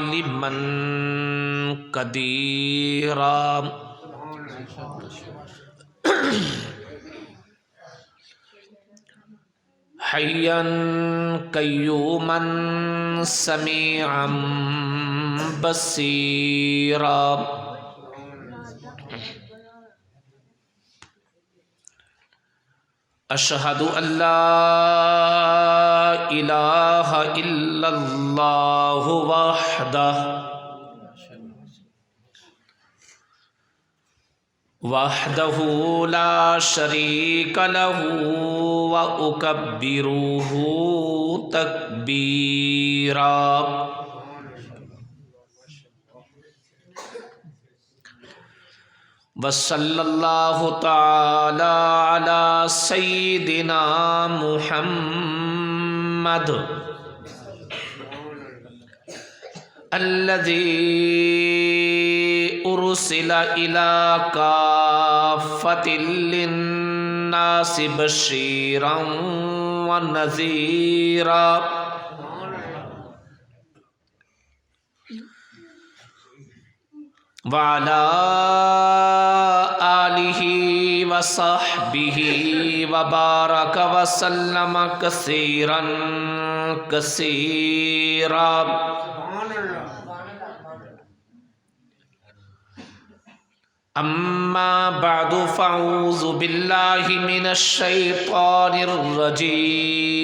لمن قديرا حيا قيوما سميعا بصيرا أشهد أن لا إله إلا الله وحده لا شريك له وأكبره تكبيرا وصلى الله تعالى على سيدنا محمد الذي أرسل إلى كافة للناس بشيرا ونذيرا وعلى آلہ وصحبہ وبارک وسلم کثیرا کثیرا اما بعد فاعوذ باللہ من الشیطان الرجیم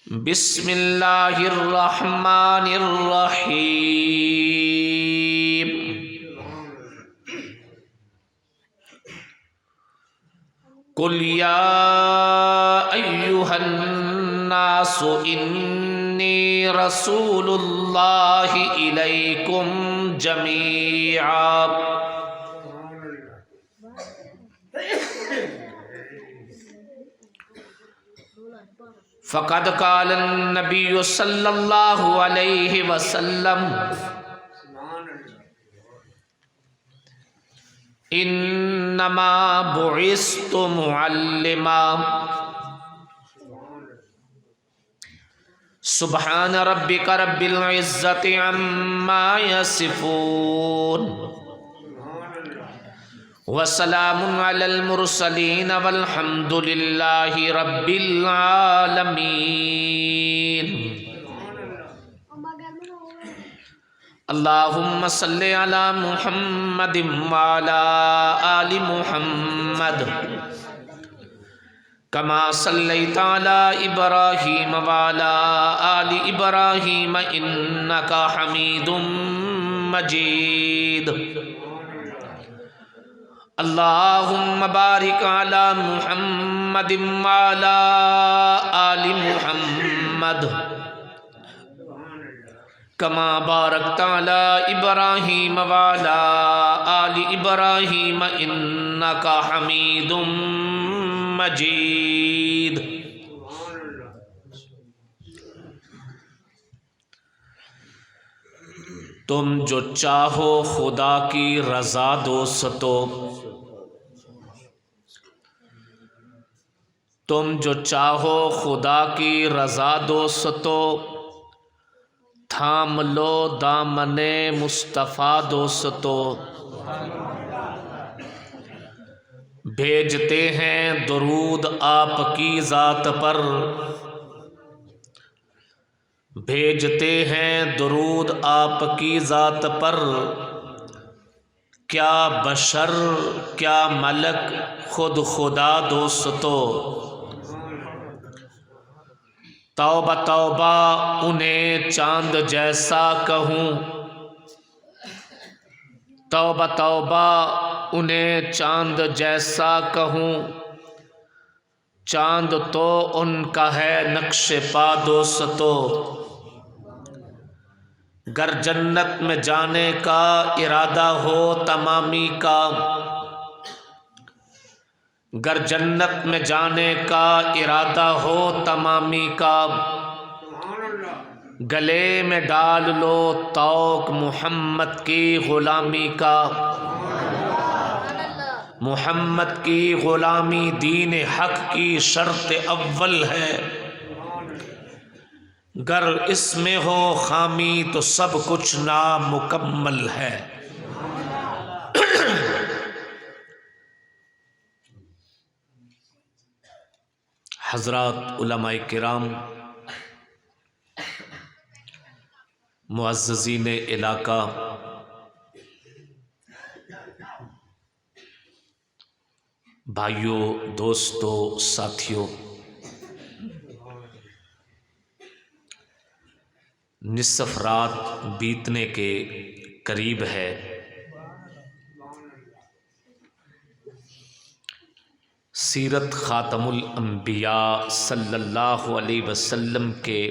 بسم اللہ الرحمن الرحیم قل یا ایہا الناس انی رسول اللہ الیکم جمیعا فقد قال النبی صلی اللہ علیہ وسلم انما بعثت معلما سبحان ربک رب العزت عما یصفون وسلام علی المرسلین والحمد للہ رب العالمین اللہم صلی علی محمد وعلی آل محمد کما صلیت علی ابراہیم وعلی آل ابراہیم انکا حمید مجید اللہم بارک علی محمد وعلی آل محمد کما بارکت علی ابراہیم وعلی آل ابراہیم انکا حمید مجید تم جو چاہو خدا کی رضا دوستو تم جو چاہو خدا کی رضا دوستو تھام لو دامن مصطفیٰ دوستو بھیجتے ہیں درود آپ کی ذات پر بھیجتے ہیں درود آپ کی ذات پر کیا بشر کیا ملک خود خدا دوستو توبہ توبہ انہیں چاند جیسا کہوں توبہ توبہ انہیں چاند جیسا کہوں چاند تو ان کا ہے نقش پا دوستو گر جنت میں جانے کا ارادہ ہو تمامی کا گر جنت میں جانے کا ارادہ ہو تمامی کا گلے میں ڈال لو طوق محمد کی غلامی کا محمد کی غلامی دین حق کی شرط اول ہے گر اس میں ہو خامی تو سب کچھ نامکمل ہے۔ حضرات علماء کرام، معززین علاقہ، بھائیوں، دوستوں، ساتھیوں، نصف رات بیتنے کے قریب ہے۔ سیرت خاتم الانبیاء صلی اللہ علیہ وسلم کے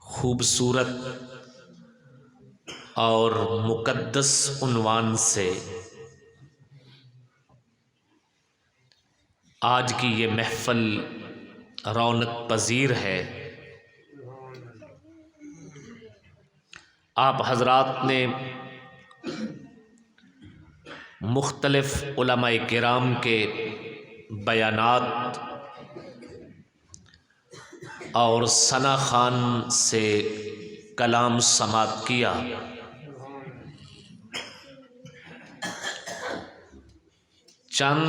خوبصورت اور مقدس عنوان سے آج کی یہ محفل رونق پذیر ہے۔ آپ حضرات نے مختلف علماء کرام کے بیانات اور ثنا خوان سے کلام سماعت کیا۔ چند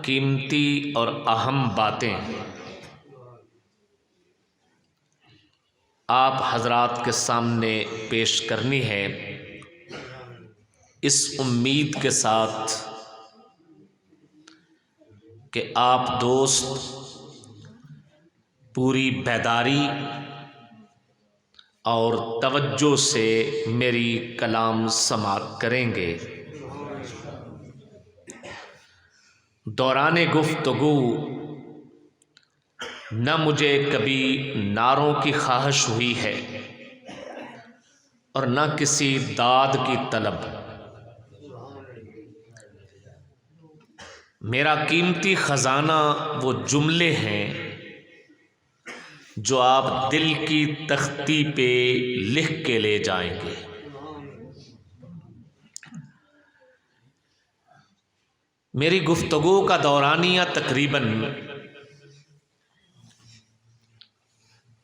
قیمتی اور اہم باتیں آپ حضرات کے سامنے پیش کرنی ہے، اس امید کے ساتھ کہ آپ دوست پوری بیداری اور توجہ سے میری کلام سماعت کریں گے۔ دوران گفتگو نہ مجھے کبھی نعروں کی خواہش ہوئی ہے اور نہ کسی داد کی طلب۔ میرا قیمتی خزانہ وہ جملے ہیں جو آپ دل کی تختی پہ لکھ کے لے جائیں گے۔ میری گفتگو کا دورانیہ تقریباً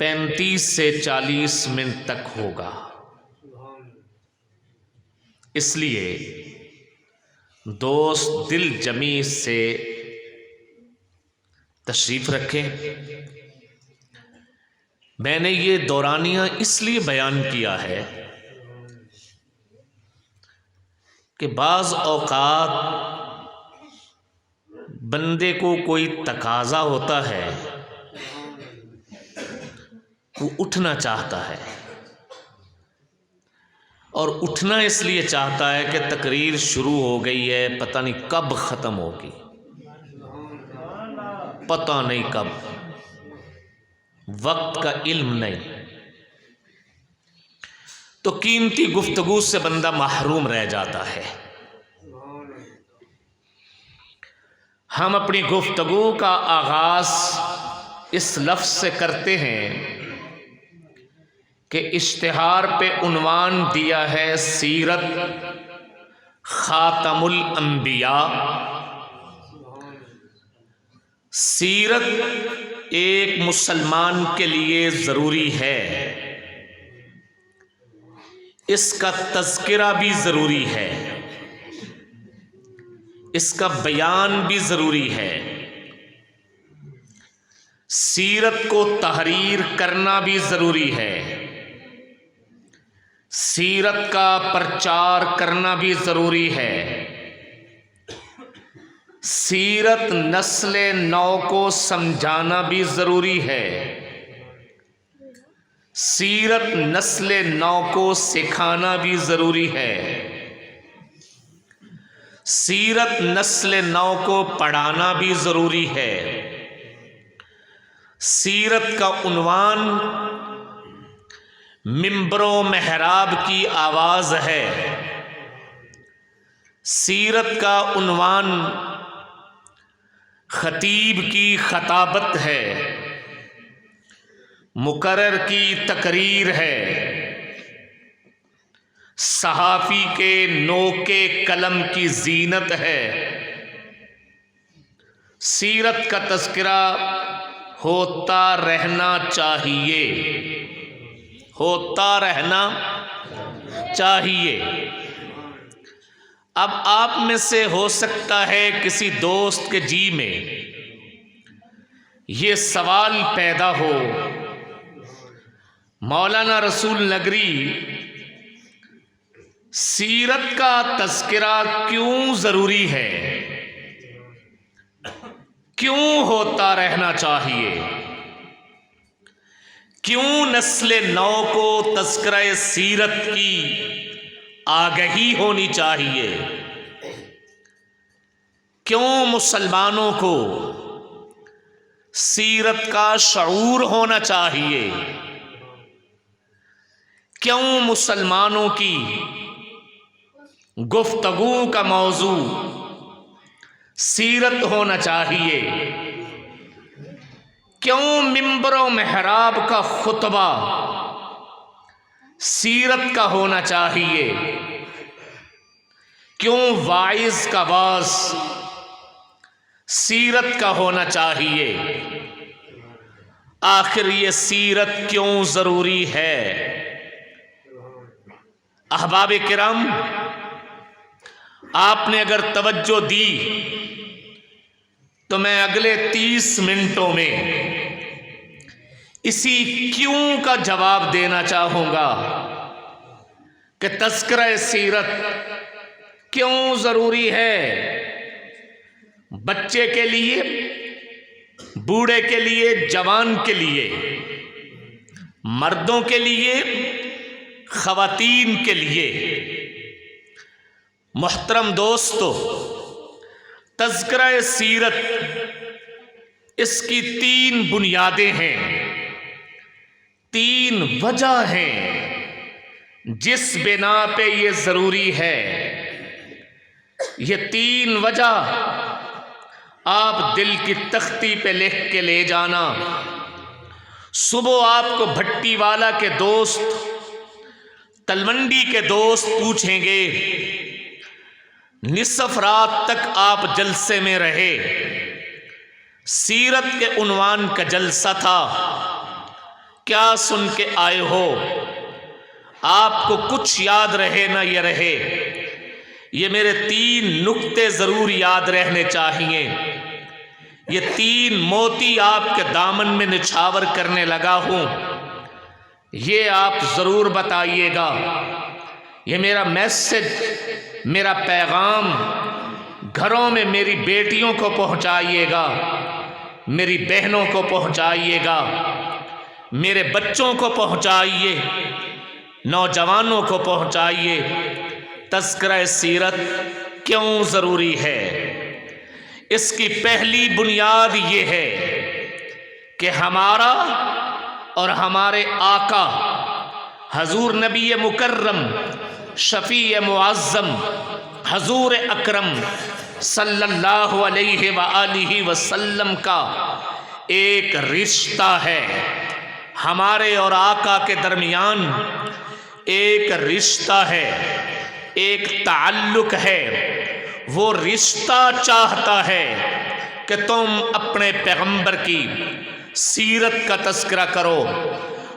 35 سے 40 منٹ تک ہوگا، اس لیے دوست دل جمی سے تشریف رکھیں۔ میں نے یہ دورانیہ اس لیے بیان کیا ہے کہ بعض اوقات بندے کو کوئی تقاضا ہوتا ہے، وہ اٹھنا چاہتا ہے، اور اٹھنا اس لیے چاہتا ہے کہ تقریر شروع ہو گئی ہے، پتہ نہیں کب ختم ہوگی، پتہ نہیں کب، وقت کا علم نہیں، تو قیمتی گفتگو سے بندہ محروم رہ جاتا ہے۔ ہم اپنی گفتگو کا آغاز اس لفظ سے کرتے ہیں کہ اشتہار پہ عنوان دیا ہے سیرت خاتم الانبیاء۔ سیرت ایک مسلمان کے لیے ضروری ہے، اس کا تذکرہ بھی ضروری ہے، اس کا بیان بھی ضروری ہے، سیرت کو تحریر کرنا بھی ضروری ہے، سیرت کا پرچار کرنا بھی ضروری ہے، سیرت نسل نو کو سمجھانا بھی ضروری ہے، سیرت نسل نو کو سکھانا بھی ضروری ہے، سیرت نسل نو کو پڑھانا بھی ضروری ہے۔ سیرت کا عنوان منبر و محراب کی آواز ہے، سیرت کا عنوان خطیب کی خطابت ہے، مقرر کی تقریر ہے، صحافی کے نوکے قلم کی زینت ہے۔ سیرت کا تذکرہ ہوتا رہنا چاہیے، ہوتا رہنا چاہیے۔ اب آپ میں سے ہو سکتا ہے کسی دوست کے جی میں یہ سوال پیدا ہو، مولانا رسول نگری سیرت کا تذکرہ کیوں ضروری ہے، کیوں ہوتا رہنا چاہیے، کیوں نسل نو کو تذکرہ سیرت کی آگہی ہونی چاہیے، کیوں مسلمانوں کو سیرت کا شعور ہونا چاہیے، کیوں مسلمانوں کی گفتگو کا موضوع سیرت ہونا چاہیے، کیوں ممبر و محراب کا خطبہ سیرت کا ہونا چاہیے، کیوں واعظ کا واعظ سیرت کا ہونا چاہیے، آخر یہ سیرت کیوں ضروری ہے؟ احباب کرام، آپ نے اگر توجہ دی تو میں اگلے 30 منٹوں میں اسی کیوں کا جواب دینا چاہوں گا کہ تذکرہ سیرت کیوں ضروری ہے، بچے کے لیے، بوڑھے کے لیے، جوان کے لیے، مردوں کے لیے، خواتین کے لیے۔ محترم دوستو، تذکرہ سیرت اس کی 3 بنیادیں ہیں، 3 وجہ ہیں جس بنا پہ یہ ضروری ہے۔ یہ 3 وجہ آپ دل کی تختی پہ لکھ کے لے جانا۔ صبح آپ کو بھٹی والا کے دوست، تلونڈی کے دوست پوچھیں گے، نصف رات تک آپ جلسے میں رہے، سیرت کے عنوان کا جلسہ تھا، کیا سن کے آئے ہو؟ آپ کو کچھ یاد رہے نہ یہ رہے، یہ میرے 3 نکتے ضرور یاد رہنے چاہیے۔ یہ 3 موتی آپ کے دامن میں نچھاور کرنے لگا ہوں، یہ آپ ضرور بتائیے گا۔ یہ میرا میسج، میرا پیغام گھروں میں میری بیٹیوں کو پہنچائیے گا، میری بہنوں کو پہنچائیے گا، میرے بچوں کو پہنچائیے، نوجوانوں کو پہنچائیے۔ تذکرہ سیرت کیوں ضروری ہے؟ اس کی پہلی بنیاد یہ ہے کہ ہمارا اور ہمارے آقا حضور نبی مکرم، شفیع معظم، حضور اکرم صلی اللہ علیہ وآلہ وسلم کا ایک رشتہ ہے، ہمارے اور آقا کے درمیان ایک رشتہ ہے، ایک تعلق ہے۔ وہ رشتہ چاہتا ہے کہ تم اپنے پیغمبر کی سیرت کا تذکرہ کرو،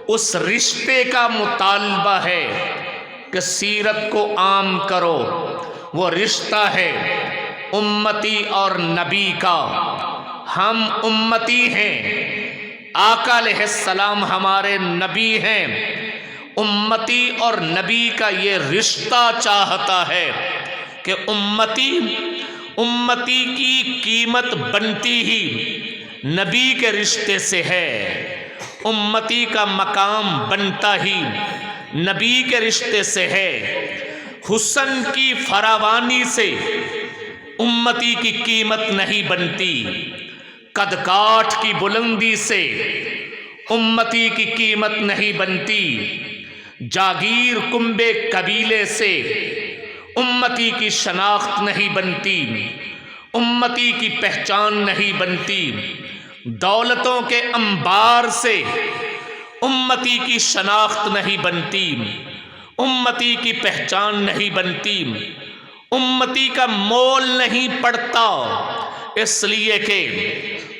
اس رشتے کا مطالبہ ہے کہ سیرت کو عام کرو۔ وہ رشتہ ہے امتی اور نبی کا، ہم امتی ہیں، آقا علیہ السلام ہمارے نبی ہیں۔ امتی اور نبی کا یہ رشتہ چاہتا ہے کہ امتی کی قیمت بنتی ہی نبی کے رشتے سے ہے، امتی کا مقام بنتا ہی نبی کے رشتے سے ہے۔ حسن کی فراوانی سے امتی کی قیمت نہیں بنتی، قد کاٹھ کی بلندی سے امتی کی قیمت نہیں بنتی، جاگیر کنبے قبیلے سے امتی کی شناخت نہیں بنتی، امتی کی پہچان نہیں بنتی، دولتوں کے انبار سے امتی کی شناخت نہیں بنتی، امتی کی پہچان نہیں بنتی، امتی کا مول نہیں پڑتا، اس لیے کہ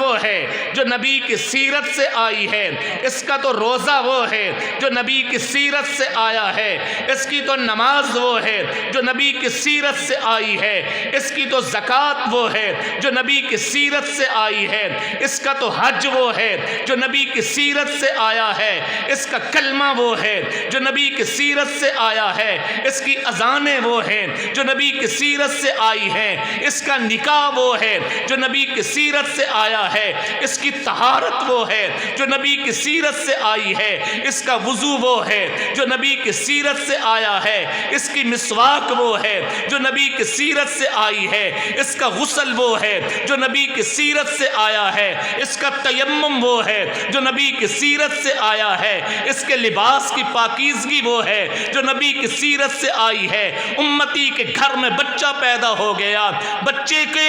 وہ ہے جو نبی کی سیرت سے آئی ہے، اس کا تو روزہ وہ ہے جو نبی کی سیرت سے آیا ہے، اس کی تو نماز وہ ہے جو نبی کی سیرت سے آئی ہے، اس کی تو زکوٰۃ وہ ہے جو نبی کی سیرت سے آئی ہے، اس کا تو حج وہ ہے جو نبی کی سیرت سے آیا ہے، اس کا کلمہ وہ ہے جو نبی کی سیرت سے آیا ہے، اس کی اذانیں وہ ہیں جو نبی کی سیرت سے آئی ہیں، اس کا نکاح وہ ہے جو نبی کی سیرت سے آیا ہے، اس کی طہارت وہ ہے جو نبی کی سیرت سے آئی ہے، اس کا وضو وہ ہے جو نبی کی سیرت سے آیا ہے، اس کی مسواک وہ ہے جو نبی کی سیرت سے آئی ہے، اس کا غسل وہ ہے جو نبی کی سیرت سے آیا ہے، اس کا تیمم وہ ہے جو نبی کی سیرت سے آیا ہے، اس کے لباس کی پاکیزگی وہ ہے جو نبی کی سیرت سے آئی ہے۔ امتی کے گھر میں بچہ پیدا ہو گیا، بچے کے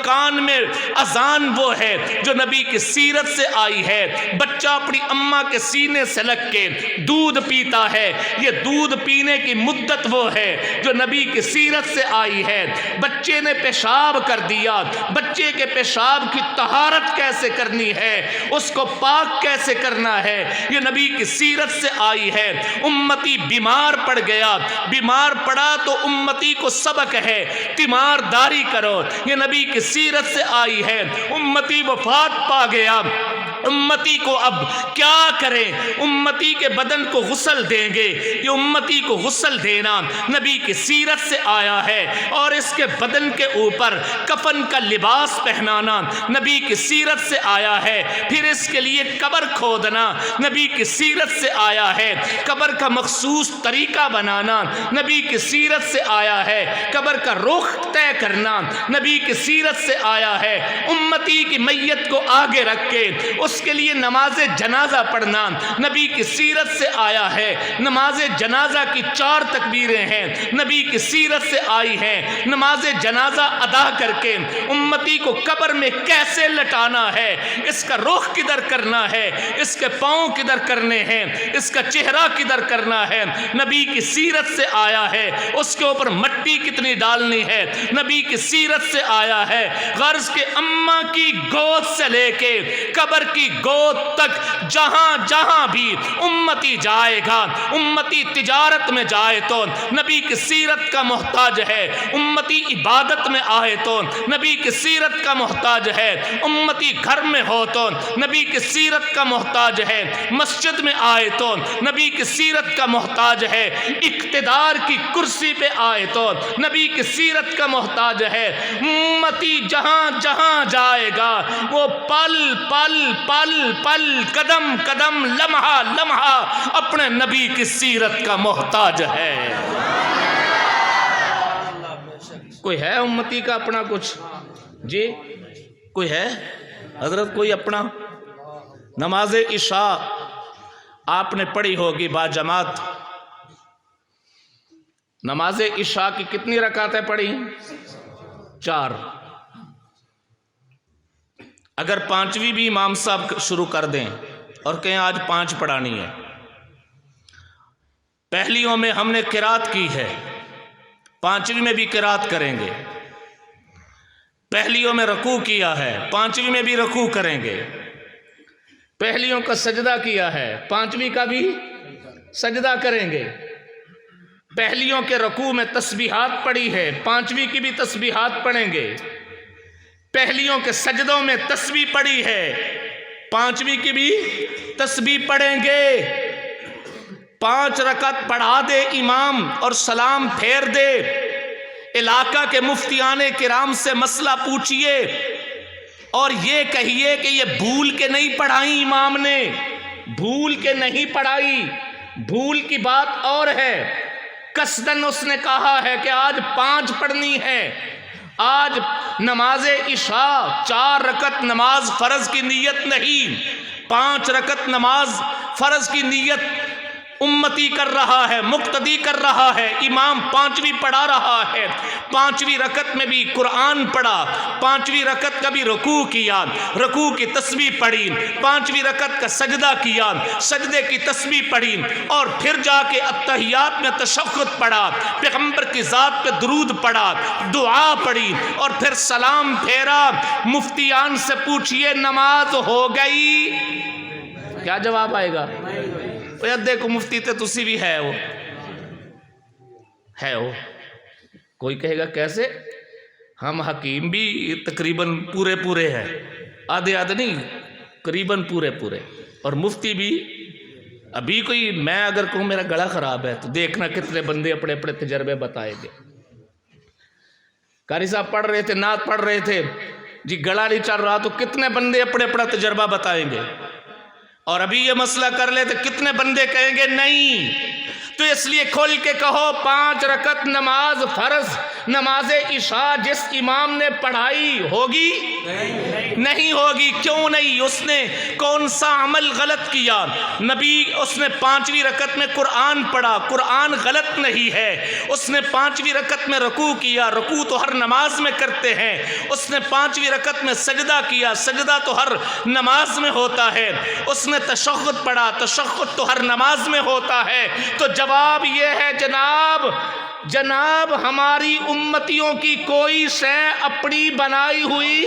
کان میں اذان وہ ہے جو نبی کی سیرت سے آئی ہے، بچہ اپنی اماں کے سینے سے لگ کے دودھ پیتا ہے، یہ دودھ پینے کی مدت وہ ہے جو نبی کی سیرت سے آئی ہے۔ بچے نے پیشاب کر دیا، بچے کے پیشاب کی طہارت کیسے کرنی ہے، اس کو پاک کیسے کرنا ہے، یہ نبی کی سیرت سے آئی ہے۔ امتی بیمار پڑ گیا، بیمار پڑا تو امتی کو سبق ہے تیمارداری کرو، یہ نبی کی سیرت سے آئی ہے۔ امتی وفات پا گیا، امتی کو اب کیا کریں، امتی کے بدن کو غسل دیں گے، یہ امتی کو غسل دینا نبی کی سیرت سے آیا ہے، اور اس کے بدن کے اوپر کفن کا لباس پہنانا نبی کی سیرت سے آیا ہے۔ پھر اس کے لیے قبر کھودنا نبی کی سیرت سے آیا ہے، قبر کا مخصوص طریقہ بنانا نبی کی سیرت سے آیا ہے، قبر کا رخ طے کرنا نبی کی سیرت سے آیا ہے۔ امتی کی میت کو آگے رکھ کے اس کے لیے نماز جنازہ پڑھنا نبی کی سیرت سے آیا ہے، نماز جنازہ کی 4 تکبیریں ہیں نبی کی سیرت سے آئی ہیں، نماز جنازہ ادا کر کے امتی کو قبر میں کیسے لٹانا ہے، اس کا رخ کدھر کرنا ہے، اس کے پاؤں کدھر کرنے ہیں، اس کا چہرہ کدھر کرنا ہے، نبی کی سیرت سے آیا ہے۔ اس کے اوپر مٹی کتنی ڈالنی ہے نبی کی سیرت سے آیا ہے۔ غرض کے اماں کی گود سے لے کے قبر کی گود تک جہاں جہاں بھی امتی جائے گا، امتی تجارت میں جائے تو نبی کی سیرت کا محتاج ہے، امتی عبادت میں آئے تو نبی کی سیرت کا محتاج ہے، امتی گھر میں ہو تو نبی کی سیرت کا محتاج ہے، مسجد میں آئے تو نبی کی سیرت کا محتاج ہے، اقتدار کی کرسی پہ آئے تو نبی کی سیرت کا محتاج ہے۔ امتی جہاں جہاں جائے گا وہ پل پل پل پل قدم قدم لمحہ لمحہ اپنے نبی کی سیرت کا محتاج ہے۔ کوئی ہے امتی کا اپنا کچھ؟ جی کوئی ہے حضرت؟ کوئی اپنا؟ نماز عشاء آپ نے پڑھی ہوگی با جماعت، نماز عشاء کی کتنی رکعتیں پڑھی؟ 4۔ اگر 5ویں بھی امام صاحب شروع کر دیں اور کہیں آج 5 پڑھانی ہے، پہلیوں میں ہم نے قرات کی ہے، 5ویں میں بھی قرات کریں گے، پہلیوں میں رکوع کیا ہے، 5ویں میں بھی رکوع کریں گے، پہلیوں کا سجدہ کیا ہے، 5ویں کا بھی سجدہ کریں گے، پہلیوں کے رکوع میں تسبیحات پڑھی ہے، 5ویں کی بھی تسبیحات پڑھیں گے، پہلیوں کے سجدوں میں تسبیح پڑھی ہے، 5ویں کی بھی تسبیح پڑھیں گے۔ 5 رکعت پڑھا دے امام اور سلام پھیر دے، علاقہ کے مفتیان کرام سے مسئلہ پوچھئے اور یہ کہیے کہ یہ بھول کے نہیں پڑھائی امام نے، بھول کے نہیں پڑھائی، بھول کی بات اور ہے، قصدن اس نے کہا ہے کہ آج 5 پڑھنی ہے، آج نماز عشاء 4 رکعت نماز فرض کی نیت نہیں، 5 رکعت نماز فرض کی نیت امتی کر رہا ہے، مقتدی کر رہا ہے، امام پانچویں پڑھا رہا ہے، پانچویں رکعت میں بھی قرآن پڑھا، پانچویں رکعت کا بھی رکوع کیا، رکوع کی تسبیح پڑھی، پانچویں رکعت کا سجدہ کیا، سجدے کی تسبیح پڑھی، اور پھر جا کے اتحیات میں تشہد پڑھا، پیغمبر کی ذات پہ درود پڑھا، دعا پڑھی، اور پھر سلام پھیرا۔ مفتیان سے پوچھئے نماز ہو گئی؟ کیا جواب آئے گا؟ دیکھو مفتی تے تسی بھی ہے وہ کوئی کہے گا کیسے؟ ہم حکیم بھی تقریباً پورے ہیں، آدھے نہیں، قریباً پورے، اور مفتی بھی ابھی کوئی، میں اگر کہوں میرا گلا خراب ہے تو دیکھنا کتنے بندے اپنے اپنے تجربے بتائیں گے۔ قاری صاحب پڑھ رہے تھے، نعت پڑھ رہے تھے، جی گلا نہیں چل رہا تو کتنے بندے اپنے اپنا تجربہ بتائیں گے، اور ابھی یہ مسئلہ کر لے تو کتنے بندے کہیں گے نہیں۔ تو اس لیے کھول کے کہو 5 رکعت نماز فرض نماز عشاء جس امام نے پڑھائی ہوگی؟ نہیں ہوگی۔ کیوں نہیں؟ اس نے کون سا عمل غلط کیا؟ نبی اس نے 5ویں رکعت میں قرآن پڑھا، قرآن غلط نہیں ہے۔ اس نے 5ویں رکعت میں رکوع کیا، رکوع تو ہر نماز میں کرتے ہیں۔ اس نے 5ویں رکعت میں سجدہ کیا، سجدہ تو ہر نماز میں ہوتا ہے۔ اس نے تشہد پڑھا، تشہد تو ہر نماز میں ہوتا ہے۔ تو جواب یہ ہے جناب ہماری امتیوں کی کوئی شے اپنی بنائی ہوئی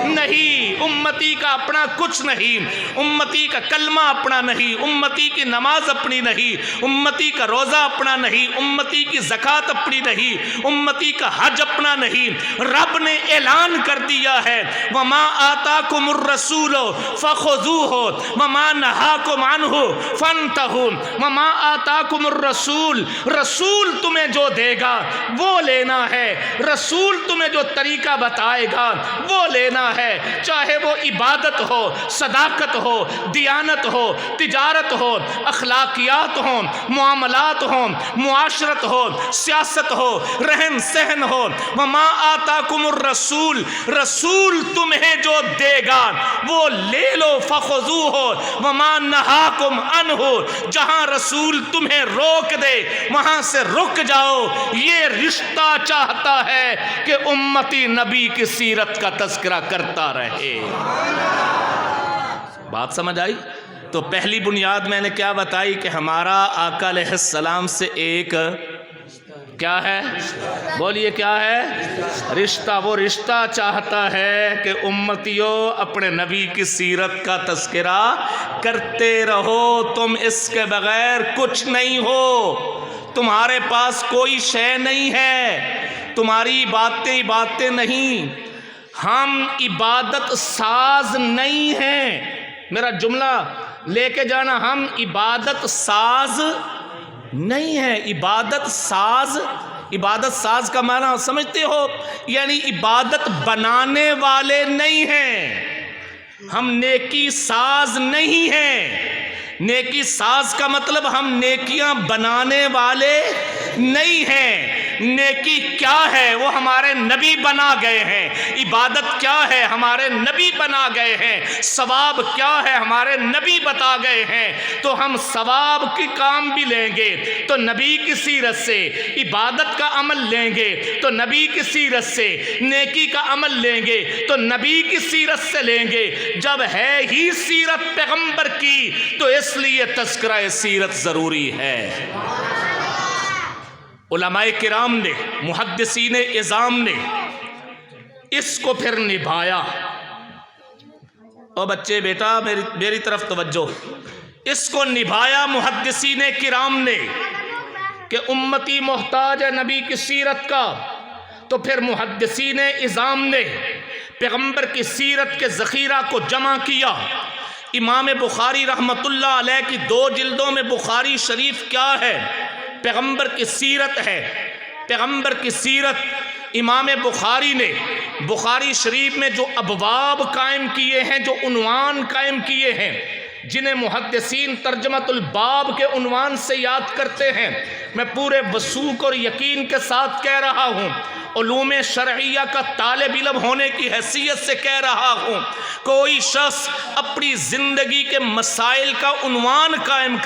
نہیں، امتی کا اپنا کچھ نہیں، امتی کا کلمہ اپنا نہیں، امتی کی نماز اپنی نہیں، امتی کا روزہ اپنا نہیں، امتی کی زکوٰۃ اپنی نہیں، امتی کا حج اپنا نہیں۔ رب نے اعلان کر دیا ہے وَمَا آتَاكُمُ الرَّسُولُ فَخُذُوهُ وَمَا نَهَاكُمْ عَنْهُ فَانْتَهُوا وَمَا آتَاكُمُ الرَّسُولُ، رسول تمہیں جو دے گا وہ لینا ہے، رسول تمہیں جو طریقہ بتائے گا وہ لینا ہے، چاہے وہ عبادت ہو، صداقت ہو، دیانت ہو، تجارت ہو، اخلاقیات ہوں، معاملات ہوں، معاشرت ہو، سیاست ہو، رہن سہن ہو۔ وما آتاکم الرسول، رسول تمہیں جو دے گا وہ لے لو، فخذوہ وما نہاکم عنہ، جہاں رسول تمہیں روک دے وہاں سے رک جاؤ۔ یہ رشتہ چاہتا ہے کہ امتی نبی کی سیرت کا تذکرہ کرتا رہے۔ بات سمجھ آئی؟ تو پہلی بنیاد میں نے کیا بتائی کہ ہمارا آقا علیہ السلام سے ایک کیا ہے؟ بولیے کیا ہے؟ رشتہ۔ وہ رشتہ چاہتا ہے کہ امتیوں اپنے نبی کی سیرت کا تذکرہ کرتے رہو، تم اس کے بغیر کچھ نہیں ہو، تمہارے پاس کوئی شے نہیں ہے، تمہاری باتیں نہیں، ہم عبادت ساز نہیں ہیں۔ میرا جملہ لے کے جانا، ہم عبادت ساز نہیں ہیں۔ عبادت ساز کا معنی سمجھتے ہو؟ یعنی عبادت بنانے والے نہیں ہیں، ہم نیکی ساز نہیں ہیں۔ نیکی ساز کا مطلب ہم نیکیاں بنانے والے نہیں ہیں۔ نیکی کیا ہے؟ وہ ہمارے نبی بنا گئے ہیں۔ عبادت کیا ہے؟ ہمارے نبی بنا گئے ہیں۔ ثواب کیا ہے؟ ہمارے نبی بتا گئے ہیں۔ تو ہم ثواب کی کام بھی لیں گے تو نبی کی سیرت سے، عبادت کا عمل لیں گے تو نبی کی سیرت سے، نیکی کا عمل لیں گے تو نبی کی سیرت سے لیں گے۔ جب ہے ہی سیرت پیغمبر کی تو اس لیے تذکرہ سیرت ضروری ہے۔ علماء کرام نے، محدثین اعظام نے اس کو پھر نبھایا۔ او بچے بیٹا میری طرف توجہ، اس کو نبھایا محدثین کرام نے کہ امتی محتاج ہے نبی کی سیرت کا۔ تو پھر محدثین اعظام نے پیغمبر کی سیرت کے ذخیرہ کو جمع کیا۔ امام بخاری رحمت اللہ علیہ کی 2 جلدوں میں بخاری شریف کیا ہے؟ پیغمبر کی سیرت ہے۔ پیغمبر کی سیرت امام بخاری نے بخاری شریف میں جو ابواب قائم کیے ہیں، جو عنوان قائم کیے ہیں، جنہیں محدثین ترجمۃ الباب کے عنوان سے یاد کرتے ہیں، میں پورے وثوق اور یقین کے ساتھ کہہ رہا ہوں، علوم شرعیہ کا طالب علم ہونے کی حیثیت سے کہہ رہا ہوں، کوئی شخص اپنی زندگی کے مسائل کا عنوان قائم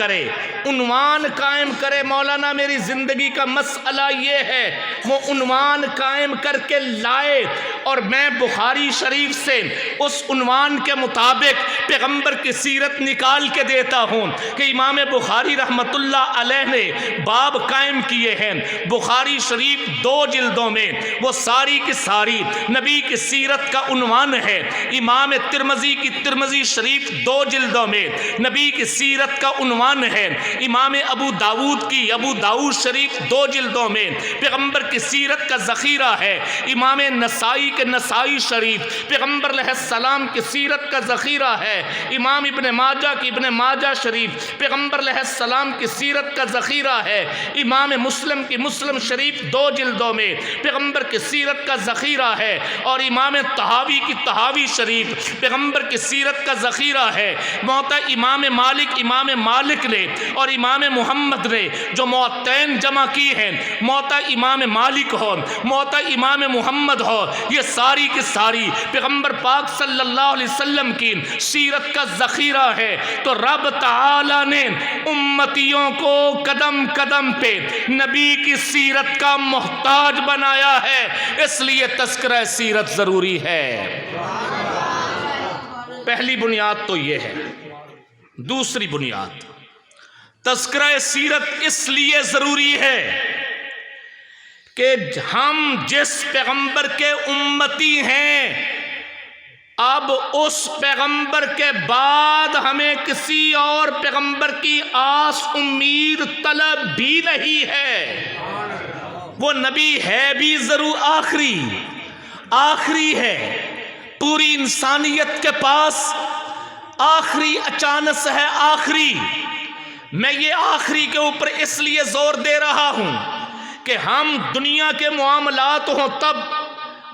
کرے، مولانا میری زندگی کا مسئلہ یہ ہے، وہ عنوان قائم کر کے لائے، اور میں بخاری شریف سے اس عنوان کے مطابق پیغمبر کی سیرت نکال کے دیتا ہوں کہ امام بخاری رحمت اللہ علیہ نے باب قائم کیے ہیں بخاری شریف 2 جلدوں میں، وہ ساری کی ساری نبی کی سیرت کا عنوان ہے۔ امام ترمذی کی ترمذی شریف 2 جلدوں میں نبی کی سیرت کا عنوان ہے۔ امام ابو داود کی ابو داود شریف 2 جلدوں میں پیغمبر کی سیرت کا ذخیرہ ہے۔ امام نسائی کے نسائی شریف پیغمبر علیہ السلام کی سیرت کا ذخیرہ ہے۔ امام ابن ماجہ کی ابن ماجہ شریف پیغمبر علیہ السلام کی سیرت کا ذخیرہ ہے۔ امام مسلم کی مسلم شریف 2 جلدوں میں پیغمبر کی سیرت کا ذخیرہ ہے، اور امام طحاوی کی طحاوی شریف پیغمبر کی سیرت کا ذخیرہ ہے۔ موطا امام مالک نے اور امام محمد نے جو موطئین جمع کی ہیں، موطا امام مالک ہو، موطا امام محمد ہو، یہ ساری کی ساری پیغمبر پاک صلی اللہ علیہ وسلم کی سیرت کا ذخیرہ ہے۔ تو رب تعالی نے امتیوں کو قدم قدم پہ نبی کی سیرت کا محتاج بنایا ہے، اس لیے تذکرہ سیرت ضروری ہے۔ پہلی بنیاد تو یہ ہے۔ دوسری بنیاد، تذکرہ سیرت اس لیے ضروری ہے کہ ہم جس پیغمبر کے امتی ہیں، اب اس پیغمبر کے بعد ہمیں کسی اور پیغمبر کی آس امید طلب بھی نہیں ہے۔ وہ نبی ہے بھی ضرور آخری ہے، پوری انسانیت کے پاس آخری اچانک ہے آخری۔ میں یہ آخری کے اوپر اس لیے زور دے رہا ہوں کہ ہم دنیا کے معاملات ہوں تب،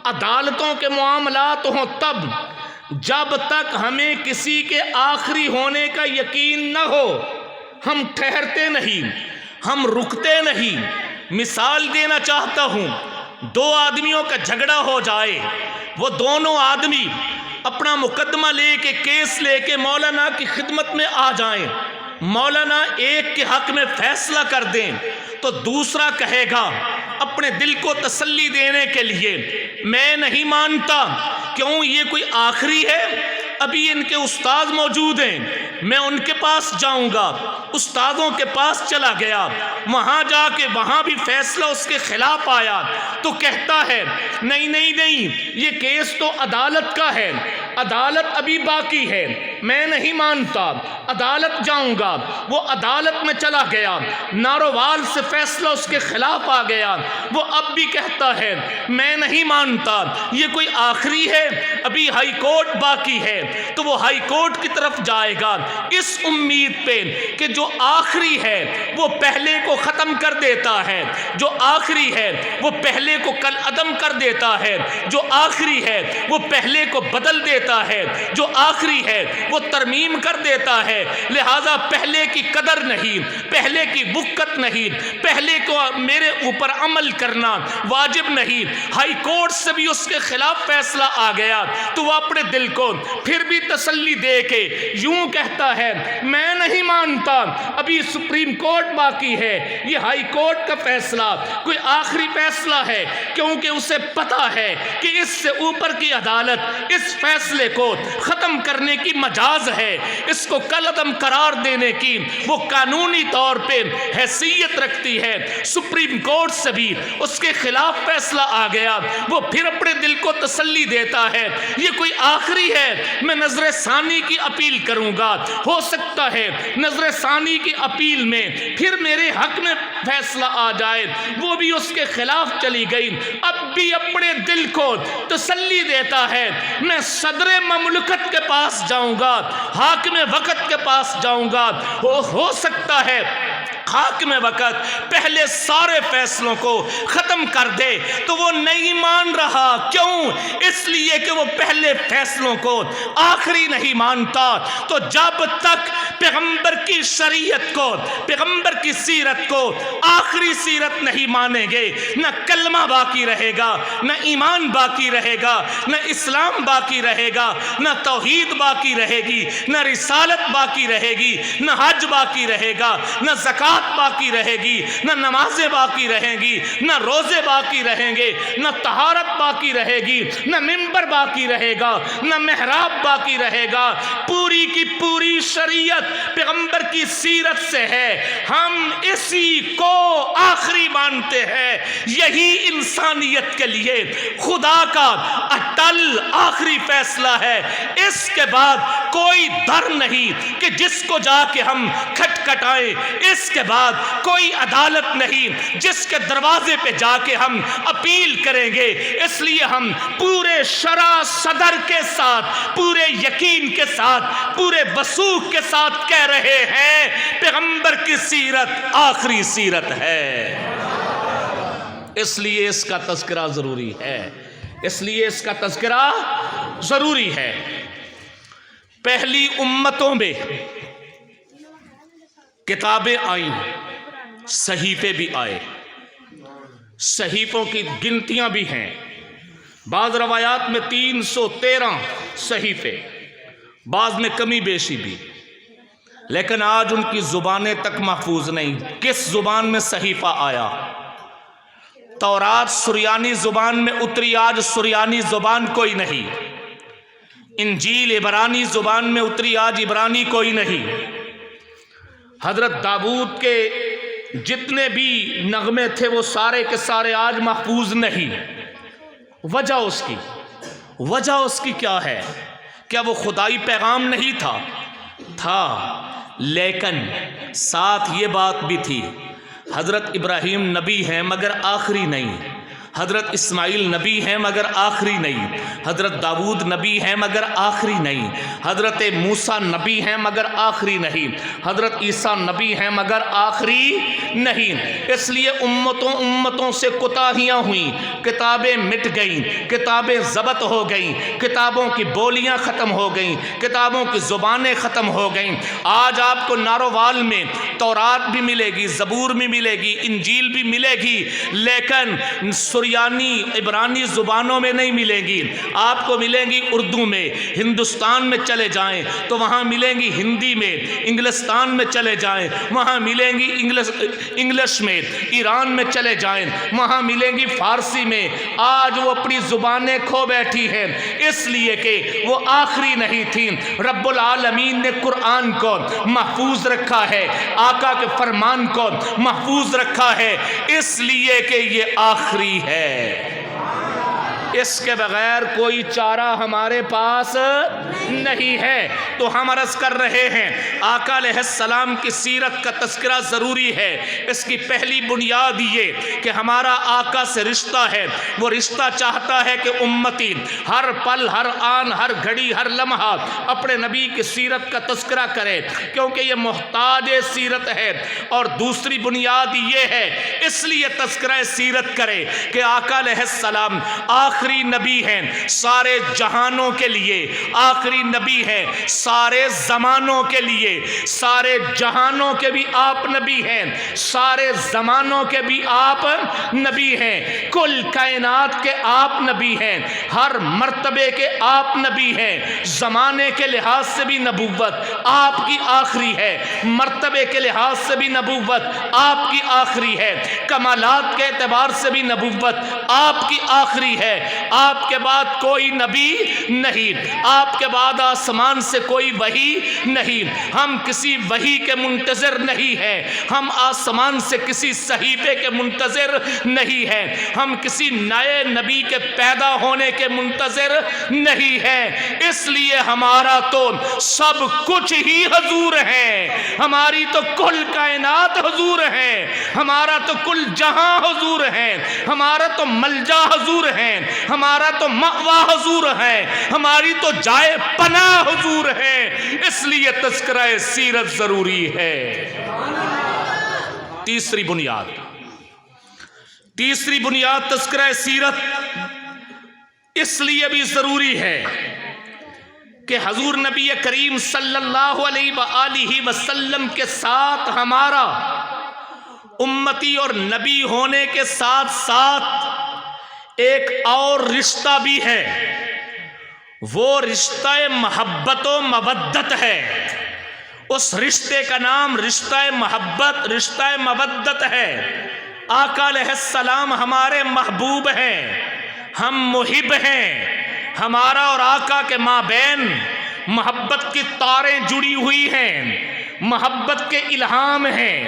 عدالتوں کے معاملات ہوں تب، جب تک ہمیں کسی کے آخری ہونے کا یقین نہ ہو ہم ٹھہرتے نہیں، ہم رکتے نہیں۔ مثال دینا چاہتا ہوں، 2 آدمیوں کا جھگڑا ہو جائے، وہ دونوں آدمی اپنا مقدمہ لے کے کیس لے کے مولانا کی خدمت میں آ جائیں، مولانا ایک کے حق میں فیصلہ کر دیں، تو دوسرا کہے گا اپنے دل کو تسلی دینے کے لیے، میں نہیں مانتا، کیوں یہ کوئی آخری ہے، ابھی ان کے استاد موجود ہیں، میں ان کے پاس جاؤں گا۔ استادوں کے پاس چلا گیا، وہاں جا کے وہاں بھی فیصلہ اس کے خلاف آیا، تو کہتا ہے نہیں، یہ کیس تو عدالت کا ہے، عدالت ابھی باقی ہے، میں نہیں مانتا، عدالت جاؤں گا۔ وہ عدالت میں چلا گیا، نارووال سے فیصلہ اس کے خلاف آ گیا، وہ اب بھی کہتا ہے میں نہیں مانتا، یہ کوئی آخری ہے، ابھی ہائی کورٹ باقی ہے، تو وہ ہائی کورٹ کی طرف جائے گا اس امید پہ کہ جو آخری ہے وہ پہلے کو ختم کر دیتا ہے، جو آخری ہے وہ پہلے کو کل عدم کر دیتا ہے، جو آخری ہے وہ پہلے کو بدل دیتا ہے، جو آخری ہے وہ ترمیم کر دیتا ہے۔ لہذا پہلے کی قدر نہیں، پہلے کی وقت نہیں، پہلے کو میرے اوپر عمل کرنا واجب نہیں۔ ہائی کورٹ سے بھی اس کے خلاف فیصلہ آ گیا تو وہ اپنے دل کو پھر بھی تسلی دے کے یوں کہتا ہے میں نہیں مانتا، ابھی سپریم کورٹ باقی ہے، یہ ہائی کورٹ کا فیصلہ کوئی آخری فیصلہ ہے، کیونکہ اسے پتا ہے کہ اس سے اوپر کی عدالت اس فیصلے کو ختم کرنے کی مجاز ہے، اس کو کل عدم قرار دینے کی وہ قانونی طور پہ حیثیت رکھتی ہے۔ سپریم کورٹ سے بھی اس کے خلاف فیصلہ آ گیا، وہ پھر اپنے دل کو تسلی دیتا ہے یہ کوئی آخری ہے، میں نظر ثانی کی اپیل کروں گا، ہو سکتا ہے نظر ثانی کی اپیل میں پھر میرے حق میں فیصلہ آ جائے۔ وہ بھی اس کے خلاف چلی گئی، اب بھی اپنے دل کو تسلی دیتا ہے میں صدر مملکت کے پاس جاؤں گا، حاکم وقت کے پاس جاؤں گا، ہو سکتا ہے حاکم وقت پہلے سارے فیصلوں کو ختم کر دے تو وہ نہیں مان رہا. کیوں؟ اس لیے کہ وہ پہلے فیصلوں کو آخری نہیں مانتا. تو جب تک پیغمبر کی شریعت کو، پیغمبر کی سیرت کو آخری سیرت نہیں مانیں گے، نہ کلمہ باقی رہے گا، نہ ایمان باقی رہے گا، نہ اسلام باقی رہے گا، نہ توحید باقی رہے گی، نہ رسالت باقی رہے گی، نہ حج باقی رہے گا، نہ زکوٰۃ باقی رہے گی، نہ نمازیں باقی رہیں گی، نہ روزے باقی رہیں گے، نہ طہارت باقی رہے گی، نہ منبر باقی رہے گا، نہ محراب باقی رہے گا. پوری کی پوری شریعت پیغمبر کی سیرت سے ہے. ہم اسی کو آخری مانتے ہیں. یہی انسانیت کے لیے خدا کا اٹل آخری فیصلہ ہے. اس کے بعد کوئی در نہیں کہ جس کو جا کے ہم کھٹکھٹائیں. اس کے بعد کوئی عدالت نہیں جس کے دروازے پہ جا کے ہم اپیل کریں گے. اس لیے ہم پورے شرح صدر کے ساتھ، پورے یقین کے ساتھ، پورے وثوق کے ساتھ کہہ رہے ہیں پیغمبر کی سیرت آخری سیرت ہے. اس لیے اس کا تذکرہ ضروری ہے. اس لیے اس کا تذکرہ ضروری ہے. پہلی امتوں میں کتابیں آئیں، صحیفے بھی آئے. صحیفوں کی گنتیاں بھی ہیں. بعض روایات میں 313 صحیفے، بعض میں کمی بیشی بھی. لیکن آج ان کی زبانیں تک محفوظ نہیں. کس زبان میں صحیفہ آیا؟ تورات سریانی زبان میں اتری، آج سریانی زبان کوئی نہیں. انجیل عبرانی زبان میں اتری، آج عبرانی کوئی نہیں. حضرت داؤد کے جتنے بھی نغمے تھے وہ سارے کے سارے آج محفوظ نہیں. وجہ اس کی کیا ہے؟ کیا وہ خدائی پیغام نہیں تھا؟ لیکن ساتھ یہ بات بھی تھی، حضرت ابراہیم نبی ہیں مگر آخری نہیں، حضرت اسماعیل نبی ہیں مگر آخری نہیں، حضرت داؤد نبی ہیں مگر آخری نہیں، حضرت موسیٰ نبی ہیں مگر آخری نہیں، حضرت عیسیٰ نبی ہیں مگر آخری نہیں. اس لیے امتوں سے کوتاہیاں ہوئیں، کتابیں مٹ گئیں، کتابیں ضبط ہو گئیں، کتابوں کی بولیاں ختم ہو گئیں، کتابوں کی زبانیں ختم ہو گئیں. آج آپ کو نارووال میں تورات بھی ملے گی، زبور بھی ملے گی، انجیل بھی ملے گی، لیکن سریانی عبرانی زبانوں میں نہیں ملیں گی. آپ کو ملیں گی اردو میں. ہندوستان میں چلے جائیں تو وہاں ملیں گی ہندی میں. انگلستان میں چلے جائیں وہاں ملیں گی انگلش میں. ایران میں چلے جائیں وہاں ملیں گی فارسی میں. آج وہ اپنی زبانیں کھو بیٹھی ہیں اس لیے کہ وہ آخری نہیں تھیں. رب العالمین نے قرآن کو محفوظ رکھا ہے، آقا کے فرمان کو محفوظ رکھا ہے اس لیے کہ یہ آخری ہے. اس کے بغیر کوئی چارہ ہمارے پاس نہیں ہے. تو ہم عرض کر رہے ہیں آقا علیہ السلام کی سیرت کا تذکرہ ضروری ہے. اس کی پہلی بنیاد یہ کہ ہمارا آقا سے رشتہ ہے. وہ رشتہ چاہتا ہے کہ امتی ہر پل، ہر آن، ہر گھڑی، ہر لمحہ اپنے نبی کی سیرت کا تذکرہ کرے کیونکہ یہ محتاج سیرت ہے. اور دوسری بنیاد یہ ہے اس لیے تذکرہ سیرت کرے کہ آقا علیہ السلام آخری نبی ہیں سارے جہانوں کے لیے، آخری نبی ہیں سارے زمانوں کے لیے. سارے جہانوں کے بھی آپ نبی ہیں، سارے زمانوں کے بھی آپ نبی ہیں، کل کائنات کے آپ نبی ہیں، ہر مرتبے کے آپ نبی ہیں. زمانے کے لحاظ سے بھی نبوت آپ کی آخری ہے، مرتبے کے لحاظ سے بھی نبوت آپ کی آخری ہے، کمالات کے اعتبار سے بھی نبوت آپ کی آخری ہے. آپ کے بعد کوئی نبی نہیں، آپ کے بعد آسمان سے کوئی وحی نہیں. ہم کسی وحی کے منتظر نہیں ہیں، ہم آسمان سے کسی صحیفے کے منتظر نہیں ہیں، ہم کسی نئے نبی کے پیدا ہونے کے منتظر نہیں ہیں. اس لیے ہمارا تو سب کچھ ہی حضور ہے، ہماری تو کل کائنات حضور ہے، ہمارا تو کل جہاں حضور ہے، ہمارا تو ملجا حضور ہے، ہمارا تو مأوا حضور ہے، ہماری تو جائے پناہ حضور ہے. اس لیے تذکرہ سیرت ضروری ہے. تیسری بنیاد تذکرہ سیرت اس لیے بھی ضروری ہے کہ حضور نبی کریم صلی اللہ علیہ وآلہ وسلم کے ساتھ ہمارا امتی اور نبی ہونے کے ساتھ ساتھ ایک اور رشتہ بھی ہے، وہ رشتہ محبت و مودت ہے۔ اس رشتے کا نام رشتہ مودت ہے۔ آقا علیہ السلام ہمارے محبوب ہیں، ہم محب ہیں، ہمارا اور آقا کے مابین محبت کی تاریں جڑی ہوئی ہیں، محبت کے الہام ہیں،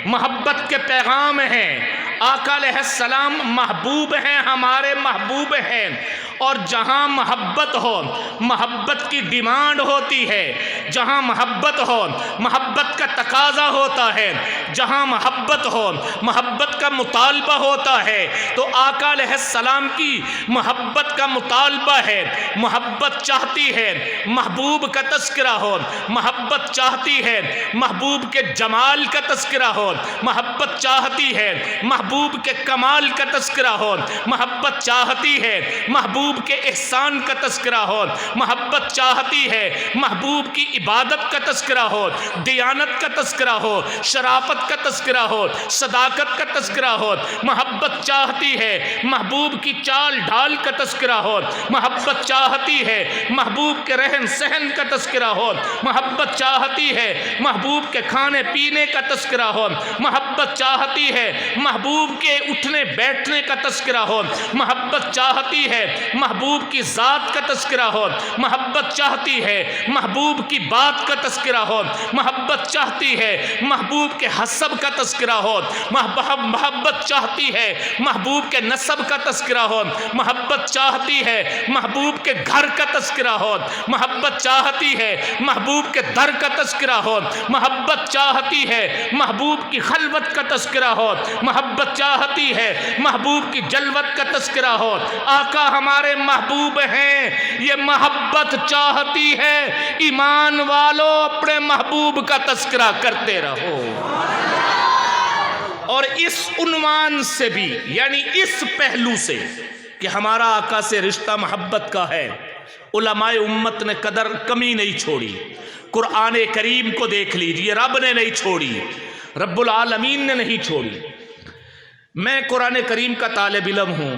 محبت کے پیغام ہیں۔ آقا علیہ السلام محبوب ہیں، ہمارے محبوب ہیں، اور جہاں محبت ہو محبت کی ڈیمانڈ ہوتی ہے، جہاں محبت ہو محبت کا تقاضا ہوتا ہے، جہاں محبت ہو محبت کا مطالبہ ہوتا ہے، تو آقا علیہ السلام کی محبت کا مطالبہ ہے۔ محبت چاہتی ہے محبوب کا تذکرہ ہو، محبت چاہتی ہے محبوب کے جمال کا تذکرہ ہو، محبت چاہتی ہے محبوب کے کمال کا تذکرہ ہو، محبت چاہتی ہے محبوب کے احسان کا تذکرہ ہو، محبت چاہتی ہے محبوب کی عبادت کا تذکرہ ہو، دیانت کا تذکرہ ہو، شرافت کا تذکرہ ہو، صداقت کا تذکرہ ہو۔ محبت چاہتی ہے محبوب کی چال ڈھال کا تذکرہ ہو، محبت چاہتی ہے محبوب کے رہن سہن کا تذکرہ ہو، محبت چاہتی ہے محبوب کے کھانے پینے کا تذکرہ ہو، محبت چاہتی ہے محبوب کے اٹھنے بیٹھنے کا تذکرہ ہو، محبت چاہتی ہے محبوب کی ذات کا تذکرہ ہو، محبت چاہتی ہے محبوب کی بات کا تذکرہ ہو، محبت چاہتی ہے محبوب کے حسب کا تذکرہ ہو، محبت چاہتی ہے محبوب کے نسب کا تذکرہ ہو، محبت چاہتی ہے محبوب کے گھر کا تذکرہ ہو، محبت چاہتی ہے محبوب کے در کا تذکرہ ہو، محبت چاہتی ہے محبوب کی خلوت کا تذکرہ ہو، محبت چاہتی ہے محبوب کی جلوت کا تذکرہ ہو۔ آقا ہمارے محبوب ہیں، یہ محبت چاہتی ہے ایمان والو اپنے محبوب کا تذکرہ کرتے رہو۔ اور اس عنوان سے بھی، یعنی اس پہلو سے کہ ہمارا آقا سے رشتہ محبت کا ہے، علماء امت نے قدر کمی نہیں چھوڑی۔ قرآن کریم کو دیکھ لیجئے، رب نے نہیں چھوڑی، رب العالمین نے نہیں چھوڑی۔ میں قرآن کریم کا طالب علم ہوں،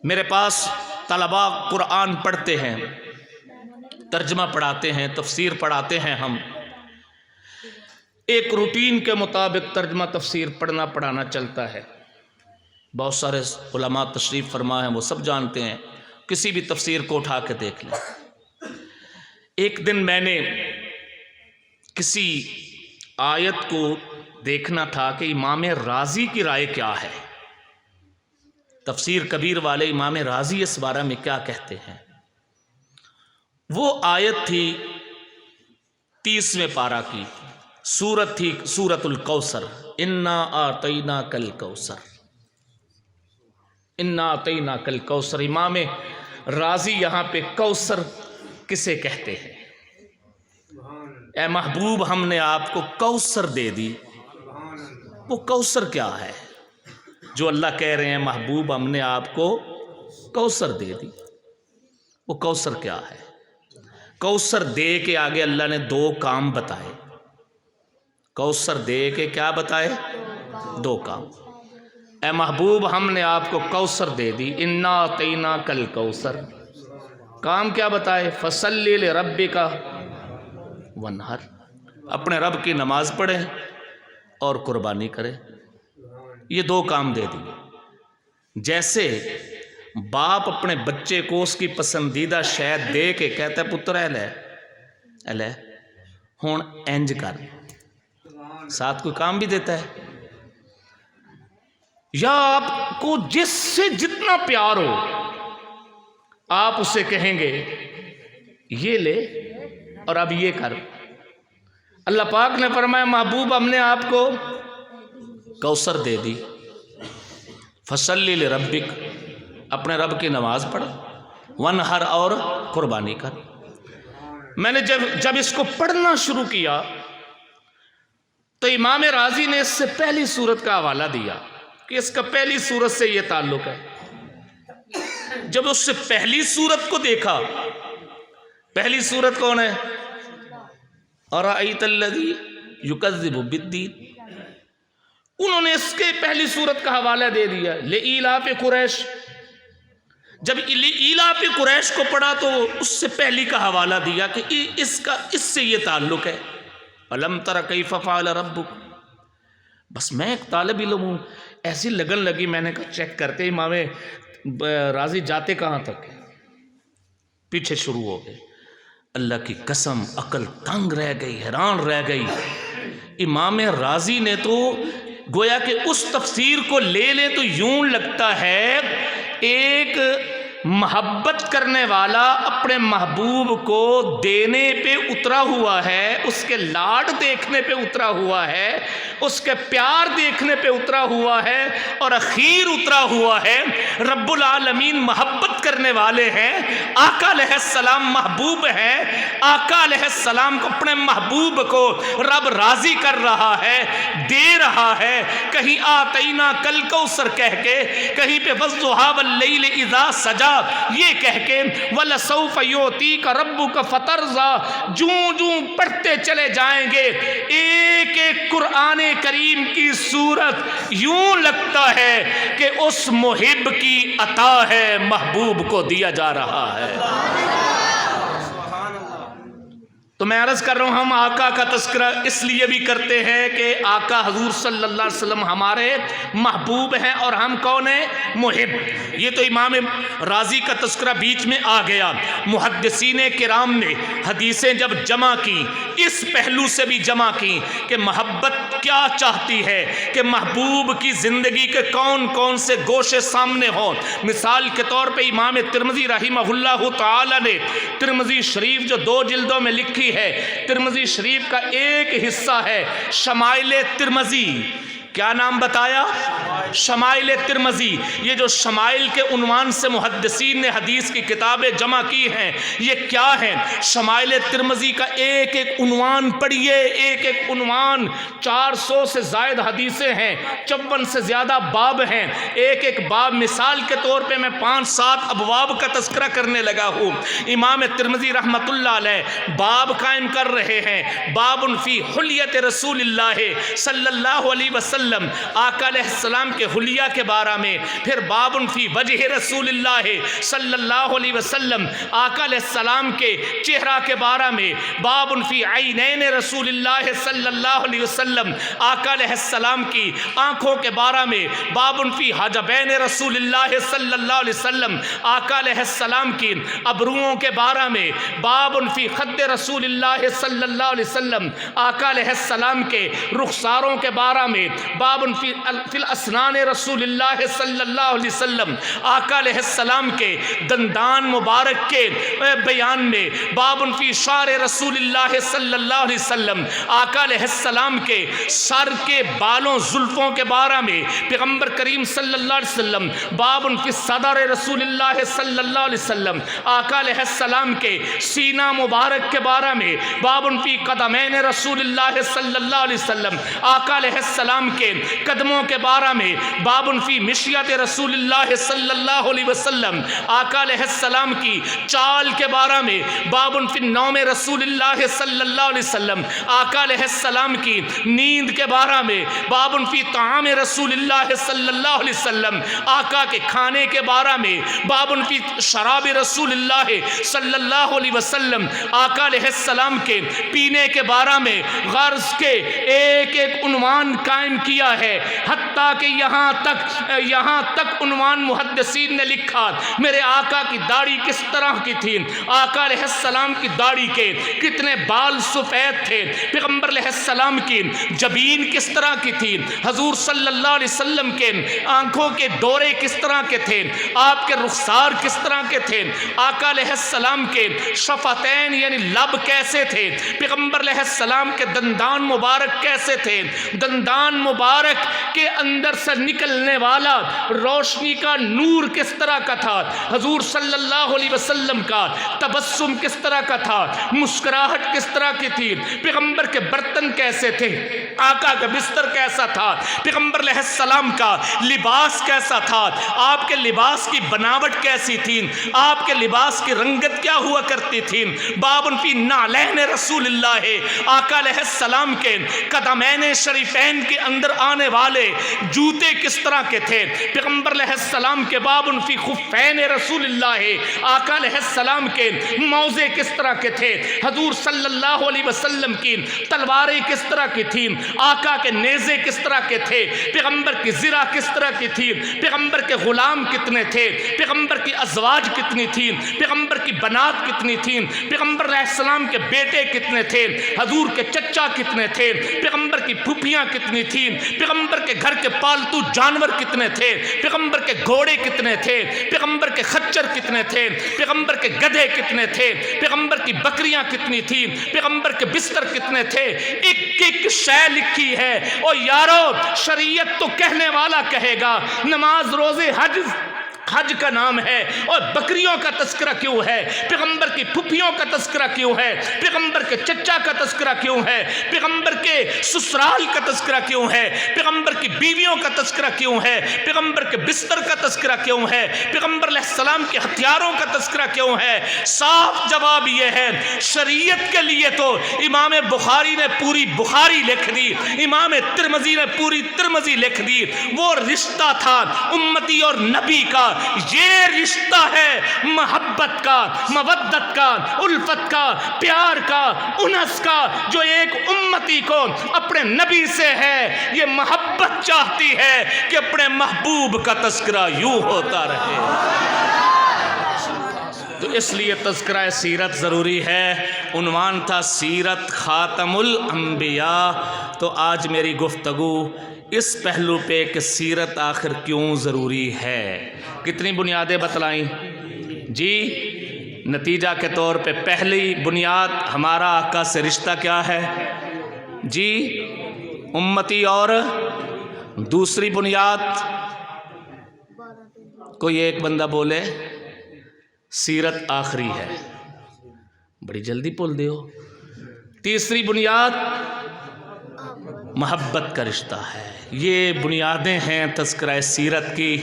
میرے پاس طلباء قرآن پڑھتے ہیں، ترجمہ پڑھاتے ہیں، تفسیر پڑھاتے ہیں۔ ہم ایک روٹین کے مطابق ترجمہ تفسیر پڑھنا پڑھانا چلتا ہے۔ بہت سارے علماء تشریف فرما ہیں، وہ سب جانتے ہیں، کسی بھی تفسیر کو اٹھا کے دیکھ لیں۔ ایک دن میں نے کسی آیت کو دیکھنا تھا کہ امام رازی کی رائے کیا ہے، تفسیر کبیر والے امام رازی اس بارے میں کیا کہتے ہیں۔ وہ آیت تھی 30ویں پارہ کی، سورت تھی سورت الکوثر، انا اعطیناک الکوثر، انا اعطیناک الکوثر۔ امام رازی یہاں پہ کوثر کسے کہتے ہیں؟ اے محبوب ہم نے آپ کو کوثر دے دی۔ وہ کوثر کیا ہے جو اللہ کہہ رہے ہیں محبوب ہم نے آپ کو کوثر دے دی؟ وہ کوثر کیا ہے؟ کوثر دے کے آگے اللہ نے دو کام بتائے۔ کوثر دے کے کیا بتائے؟ دو کام۔ اے محبوب ہم نے آپ کو کوثر دے دی، انا اعطیناک الکوثر۔ کام کیا بتائے؟ فصلی لربک وانحر، اپنے رب کی نماز پڑھے اور قربانی کرے۔ یہ دو کام دے دیے۔ جیسے باپ اپنے بچے کو اس کی پسندیدہ شے دے کے کہتا ہے پتر اے لے ہون انج کر، ساتھ کوئی کام بھی دیتا ہے۔ یا آپ کو جس سے جتنا پیار ہو آپ اسے کہیں گے یہ لے اور اب یہ کر۔ اللہ پاک نے فرمایا محبوب ہم نے آپ کو کوثر دے دی، فصلی لربک، اپنے رب کی نماز پڑھ، وانحر اور قربانی کر۔ میں نے جب اس کو پڑھنا شروع کیا تو امام رازی نے اس سے پہلی صورت کا حوالہ دیا کہ اس کا پہلی صورت سے یہ تعلق ہے. جب اس سے پہلی صورت کو دیکھا، پہلی صورت کون ہے؟ ارأیت الذی یکذب بالدین. انہوں نے اس کے پہلی صورت کا حوالہ دے دیا لإیلاف قریش. جب لإیلاف قریش کو پڑھا تو اس سے پہلی کا حوالہ دیا کہ اس سے یہ تعلق ہے. الم تر کیف فعل ربک. بس میں ایک طالب علم ہوں، ایسی لگن لگی، میں نے کہا چیک کرتے امام رازی جاتے کہاں تک، پیچھے شروع ہو گئے. اللہ کی قسم عقل تنگ رہ گئی، حیران رہ گئی. امام رازی نے تو گویا کہ اس تفسیر کو لے لے تو یوں لگتا ہے ایک محبت کرنے والا اپنے محبوب کو دینے پہ اترا ہوا ہے، اس کے لاڈ دیکھنے پہ اترا ہوا ہے، اس کے پیار دیکھنے پہ اترا ہوا ہے، اور اخیر اترا ہوا ہے رب العالمین محبت کرنے والے ہیں. آقا علیہ السلام محبوب ہیں، آقا علیہ السلام کو اپنے محبوب کو رب راضی کر رہا ہے، دے رہا ہے. کہیں آتینا کل کوثر کہہ کے، کہیں پہ والضحیٰ واللیل اذا سجا یہ کہہ کے، وَلَسَوْفَ يُعْطِيكَ رَبُّكَ فَتَرْضَىٰ. جوں جوں پڑھتے چلے جائیں گے ایک ایک قرآن کریم کی صورت، یوں لگتا ہے کہ اس محب کی عطا ہے، محبوب کو دیا جا رہا ہے. تو میں عرض کر رہا ہوں، ہم آقا کا تذکرہ اس لیے بھی کرتے ہیں کہ آقا حضور صلی اللہ علیہ وسلم ہمارے محبوب ہیں، اور ہم کون ہیں؟ محب. یہ تو امام رازی کا تذکرہ بیچ میں آ گیا. محدثین کرام نے حدیثیں جب جمع کی، اس پہلو سے بھی جمع کی کہ محبت کیا چاہتی ہے، کہ محبوب کی زندگی کے کون کون سے گوشے سامنے ہوں. مثال کے طور پہ امام ترمذی رحمہ اللہ تعالی نے ترمذی شریف جو 2 جلدوں میں لکھی ہے، ترمذی شریف کا ایک حصہ ہے شمائل ترمذی. کیا نام بتایا؟ شمائل ترمذی. یہ جو شمائل کے عنوان سے محدثین نے حدیث کی کتابیں جمع کی ہیں، یہ کیا ہیں؟ شمائل ترمذی کا ایک ایک عنوان پڑھیے، ایک ایک عنوان. 400 سے زائد حدیثیں ہیں، 54 سے زیادہ باب ہیں. ایک ایک باب، مثال کے طور پہ میں 5-7 ابواب کا تذکرہ کرنے لگا ہوں. امام ترمذی رحمۃ اللہ علیہ باب قائم کر رہے ہیں، باب فی حلیت رسول اللہ صلی اللہ علیہ وسلم، آقا علیہ السلام کے حلیہ کے بارے میں. پھر باب فی وجہ رسول اللہ صلی اللہ علیہ وسلم، آقا علیہ السلام کے چہرہ کے بارے میں. باب فی عینین رسول اللہ صلی اللہ علیہ وسلم، آقا علیہ السلام کی آنکھوں کے بارے میں. باب فی حاجبین رسول اللہ صلی اللہ علیہ وسلم، آقا علیہ السلام کی ابروؤں کے بارے میں. باب فی خد رسول اللہ صلی اللہ علیہ وسلم، آقا علیہ السلام کے رخساروں کے بارے میں. باب فی الاسنان رسول اللہ صلی اللہ علیہ وسلم، آقا علیہ السلام کے دندان مبارک کے بیان میں. باب فی شعر رسول اللہ صلی اللہ علیہ وسلم، آقا علیہ السلام کے سر کے بالوں زلفوں کے بارے میں. پیغمبر کریم صلی اللہ علیہ وسلم. باب فی صدر رسول اللہ صلی اللہ علیہ وسلم، آقا علیہ السلام کے سینہ مبارک کے بارے میں. باب فی قدمین رسول اللہ صلی اللہ علیہ وسلم، آقا علیہ السلام کے قدموں کے بارے میں. باب فی مشیت رسول اللہ صلی اللہ علیہ وسلم، آقا علیہ السلام کی چال کے بارے میں. باب فی نوم رسول اللہ صلی اللہ علیہ وسلم، آقا علیہ السلام کی نیند کے بارے میں. باب فی طعام رسول اللہ صلی اللہ علیہ وسلم، آقا کے کھانے کے بارے میں. باب فی شراب رسول اللہ صلی اللہ علیہ وسلم، آقا علیہ السلام کے پینے کے بارے میں. غرض کے ایک ایک عنوان قائم کیا ہے، حتیٰ کہ یہاں تک عنوان محدثین نے لکھا میرے آقا کی داڑھی کس طرح کی تھی، آقا علیہ السلام کی داڑھی کے کتنے بال سفید تھے، پیغمبر علیہ السلام کی جبین کس طرح کی تھی، حضور صلی اللہ علیہ وسلم کے آنکھوں کے دورے کس طرح کے تھے، آپ کے رخسار کس طرح کے تھے، آقا علیہ السلام کے شفتین یعنی لب کیسے تھے، پیغمبر علیہ السلام کے دندان مبارک کیسے تھے. دندان مبارک کے اندر سے نکلنے والا روشنی کا نور کس طرح کا تھا، حضور صلی اللہ علیہ وسلم کا تبسم کس طرح کا تھا، مسکراہٹ کس طرح کی تھی، پیغمبر کے برتن کیسے تھے، آقا کا بستر کیسا تھا، پیغمبر علیہ السلام کا لباس کیسا تھا، آپ کے لباس کی بناوٹ کیسی تھی، آپ کے لباس کی رنگت کیا ہوا کرتی تھی۔ بابن فی نعلین رسول اللہ، آقا علیہ السلام کے قدمین شریفین کے اندر آنے والے جوتے کس طرح کے تھے، پیغمبر علیہ السلام کے بابن فی خفین رسول اللہ، آقا علیہ السلام کے موزے کس طرح کے تھے، حضور صلی اللہ علیہ وسلم کی تلواریں کس طرح کی تھیں، آقا کے نیزے کس طرح کے تھے، پیغمبر کی زرہ کس طرح کی تھی، پیغمبر کے غلام کتنے تھے، پیغمبر کی ازواج کتنی تھیں، پیغمبر کی بنات کتنی تھیں، پیغمبر علیہ السلام کے بیٹے کتنے تھے، حضور کے چچا کتنے تھے، پیغمبر کی پھوپھیاں کتنی تھیں، پیغمبر کے گھر کے پالتو جانور کتنے تھے، پیغمبر کے گھوڑے کتنے تھے، پیغمبر کے خچر کتنے تھے، پیغمبر کے گدھے کتنے تھے، پیغمبر کی بکریاں کتنی تھیں، پیغمبر کے بستر کتنے تھے، ایک ایک شے لکھی ہے۔ او یارو، شریعت تو کہنے والا کہے گا نماز روزے حج کا نام ہے، اور بکریوں کا تذکرہ کیوں ہے، پیغمبر کی پھوپھیوں کا تذکرہ کیوں ہے، پیغمبر کے چچا کا تذکرہ کیوں ہے، پیغمبر کے سسرال کا تذکرہ کیوں ہے، پیغمبر کی بیویوں کا تذکرہ کیوں ہے، پیغمبر کے بستر کا تذکرہ کیوں ہے، پیغمبر علیہ السلام کے ہتھیاروں کا تذکرہ کیوں ہے؟ صاف جواب یہ ہے، شریعت کے لیے تو امام بخاری نے پوری بخاری لکھ دی، امام ترمذی نے پوری ترمذی لکھ دی۔ وہ رشتہ تھا امتی اور نبی کا، یہ رشتہ ہے محبت کا، مودت کا، الفت کا، پیار کا، انس کا، جو ایک امتی کو اپنے نبی سے ہے۔ یہ محبت چاہتی ہے کہ اپنے محبوب کا تذکرہ یوں ہوتا رہے، تو اس لیے تذکرہ سیرت ضروری ہے۔ عنوان تھا سیرت خاتم الانبیاء، تو آج میری گفتگو اس پہلو پہ کہ سیرت آخر کیوں ضروری ہے، کتنی بنیادیں بتلائیں جی؟ نتیجہ کے طور پہ پہلی بنیاد ہمارا آقا سے رشتہ کیا ہے جی؟ امتی، اور دوسری بنیاد کوئی ایک بندہ بولے سیرت آخری ہے، بڑی جلدی بول دیو۔ تیسری بنیاد محبت کا رشتہ ہے۔ یہ بنیادیں ہیں تذکرہ سیرت کی۔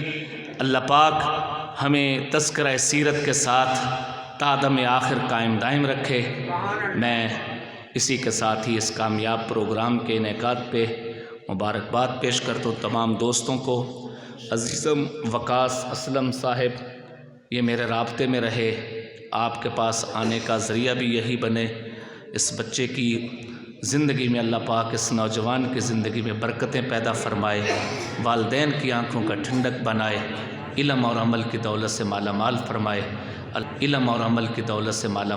اللہ پاک ہمیں تذکرہ سیرت کے ساتھ تادم آخر قائم دائم رکھے۔ میں اسی کے ساتھ ہی اس کامیاب پروگرام کے انعقاد پہ مبارکباد پیش کرتا ہوں تمام دوستوں کو۔ عزیزم وقاص اسلم صاحب یہ میرے رابطے میں رہے، آپ کے پاس آنے کا ذریعہ بھی یہی بنے۔ اس بچے کی زندگی میں اللہ پاک اس نوجوان کی زندگی میں برکتیں پیدا فرمائے، والدین کی آنکھوں کا ٹھنڈک بنائے، علم اور عمل کی دولت سے مالا مال فرمائے، علم اور عمل کی دولت سے مالا